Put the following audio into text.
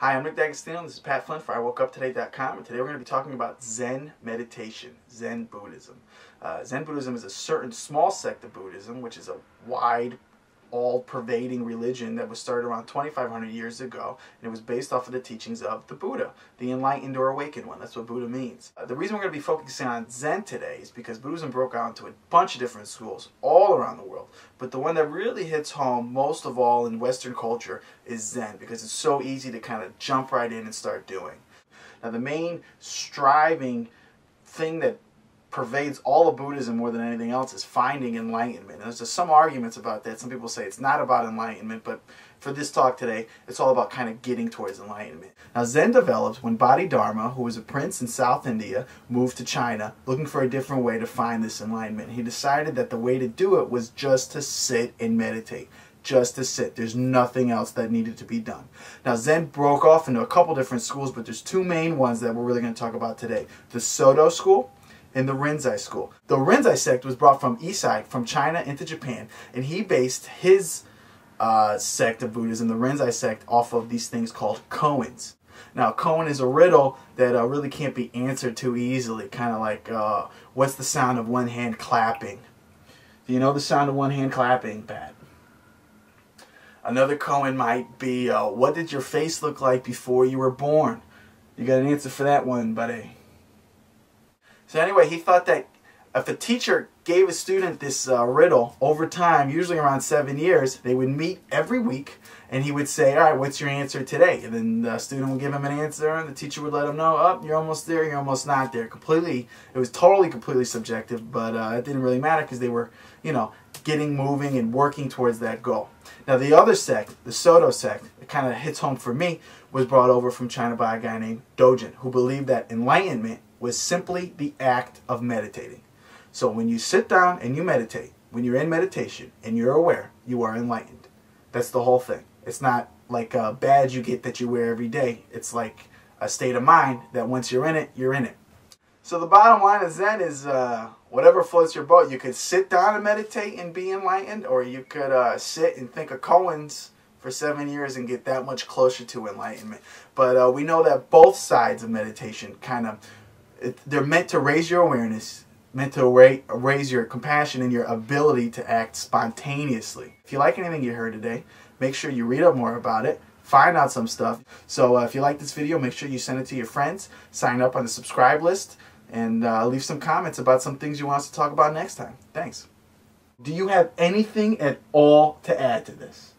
Hi, I'm Nick D'Agostino, and this is Pat Flynn for IWokeUpToday.com, and today we're going to be talking about Zen meditation, Zen Buddhism. Zen Buddhism is a certain small sect of Buddhism, which is a wide, all-pervading religion that was started around 2,500 years ago, and it was based off of the teachings of the Buddha, the enlightened or awakened one. That's what Buddha means. The reason we're going to be focusing on Zen today is because Buddhism broke out into a bunch of different schools all around the world, but the one that really hits home most of all in Western culture is Zen, because it's so easy to kind of jump right in and start doing. Now, the main striving thing that pervades all of Buddhism more than anything else is finding enlightenment. And there's just some arguments about that. Some people say it's not about enlightenment, but for this talk today, it's all about kind of getting towards enlightenment. Now, Zen developed when Bodhidharma, who was a prince in South India, moved to China looking for a different way to find this enlightenment. He decided that the way to do it was just to sit and meditate. Just to sit. There's nothing else that needed to be done. Now, Zen broke off into a couple different schools, but there's two main ones that we're really going to talk about today. The Soto school and the Rinzai school. The Rinzai sect was brought from east side, from China into Japan, and he based his sect of Buddhism, the Rinzai sect, off of these things called koans. Now, koan is a riddle that really can't be answered too easily, kind of like, what's the sound of one hand clapping? Do you know the sound of one hand clapping, Pat? Another koan might be, what did your face look like before you were born? You got an answer for that one, buddy. So anyway, he thought that if a teacher gave a student this riddle over time, usually around 7 years, they would meet every week, and he would say, all right, what's your answer today? And then the student would give him an answer, and the teacher would let him know, oh, you're almost there, you're almost not there. It was completely subjective, but it didn't really matter because they were, getting moving and working towards that goal. Now, the other sect, the Soto sect, it kind of hits home for me, was brought over from China by a guy named Dogen, who believed that enlightenment was simply the act of meditating. So when you sit down and you meditate, when you're in meditation and you're aware, you are enlightened. That's the whole thing. It's not like a badge you get that you wear every day. It's like a state of mind that once you're in it, you're in it. So the bottom line of Zen is whatever floats your boat. You could sit down and meditate and be enlightened, or you could sit and think of koans for 7 years and get that much closer to enlightenment. But we know that both sides of meditation they're meant to raise your awareness, meant to raise your compassion and your ability to act spontaneously. If you like anything you heard today, make sure you read up more about it, find out some stuff. So if you like this video, make sure you send it to your friends, sign up on the subscribe list, and leave some comments about some things you want us to talk about next time. Thanks. Do you have anything at all to add to this?